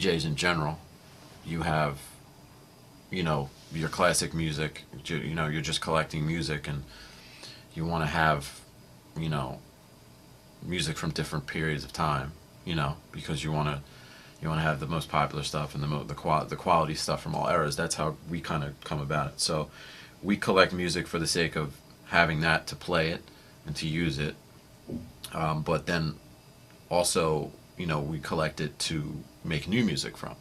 DJs in general, you have, you know, your classic music, you know, you're just collecting music, and you want to have, you know, music from different periods of time, you know, because you want to have the most popular stuff and the quality stuff from all eras. That's how we kind of come about it. So we collect music for the sake of having that to play it and to use it, but then also, you know, we collect it to make new music from.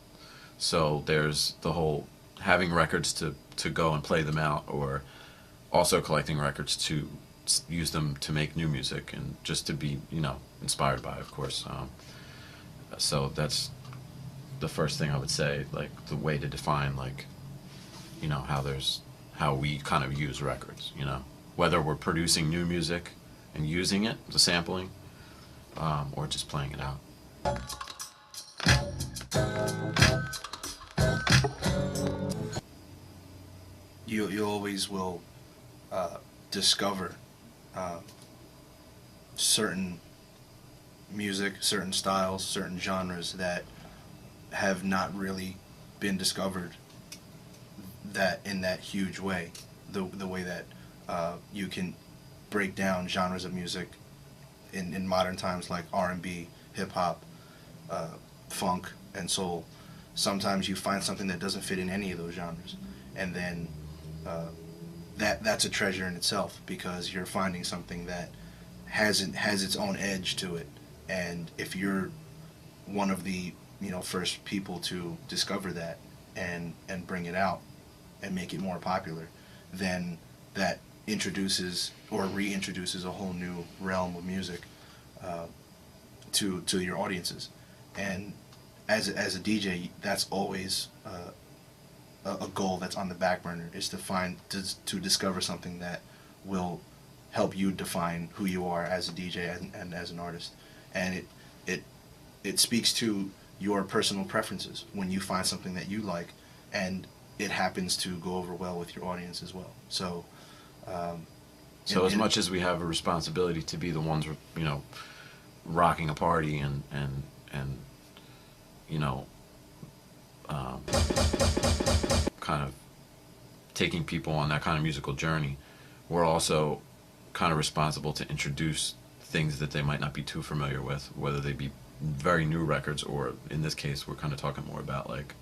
So there's the whole having records to go and play them out, or also collecting records to use them to make new music and just to be, you know, inspired by, of course. So that's the first thing I would say, like the way to define, like, you know, how we kind of use records, you know, whether we're producing new music and using it, the sampling, or just playing it out. You always will discover certain music, certain styles, certain genres that have not really been discovered that in that huge way, the way that you can break down genres of music in modern times, like R&B, hip-hop, funk, and soul. Sometimes you find something that doesn't fit in any of those genres, and then that's a treasure in itself, because you're finding something that has its own edge to it. And if you're one of the, you know, first people to discover that and bring it out and make it more popular, then that introduces or reintroduces a whole new realm of music to your audiences. And as a DJ, that's always a goal that's on the back burner, is to discover something that will help you define who you are as a DJ and as an artist. And it speaks to your personal preferences when you find something that you like, and it happens to go over well with your audience as well. So as much as we have a responsibility to be the ones, you know, rocking a party and you know, kind of taking people on that kind of musical journey, we're also kind of responsible to introduce things that they might not be too familiar with, whether they be very new records, or in this case we're kind of talking more about like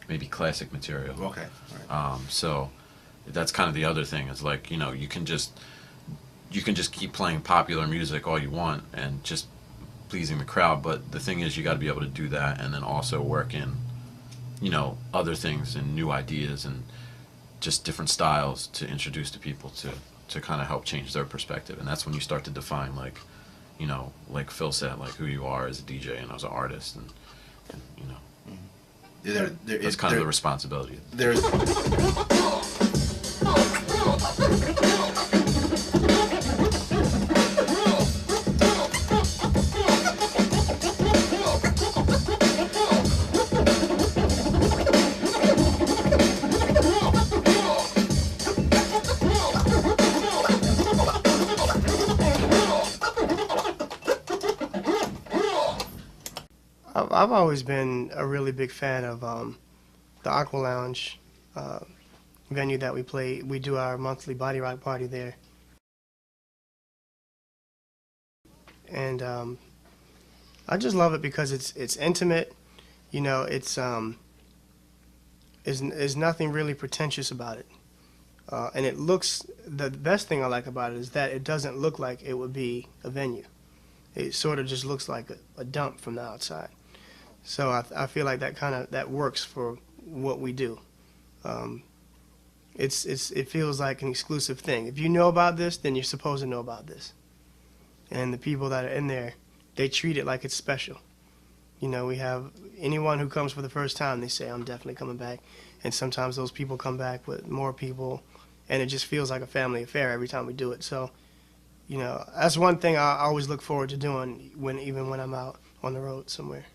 maybe classic material. Okay. Right. So that's kind of the other thing, is like, you know, you can just keep playing popular music all you want and just pleasing the crowd, but the thing is, you got to be able to do that and then also work in, you know, other things and new ideas and just different styles to introduce to people to kind of help change their perspective. And that's when you start to define, like, you know, like Phil said, like who you are as a DJ and as an artist, and you know, that's kind of the responsibility. I've always been a really big fan of the Aqua Lounge venue that we play. We do our monthly body rock party there, and I just love it because it's intimate. You know, it's there's nothing really pretentious about it, and it looks. The best thing I like about it is that it doesn't look like it would be a venue. It sort of just looks like a dump from the outside. So I feel like that works for what we do. It feels like an exclusive thing. If you know about this, then you're supposed to know about this. And the people that are in there, they treat it like it's special. You know, we have anyone who comes for the first time, they say, I'm definitely coming back. And sometimes those people come back with more people, and it just feels like a family affair every time we do it. So, you know, that's one thing I always look forward to doing even when I'm out on the road somewhere.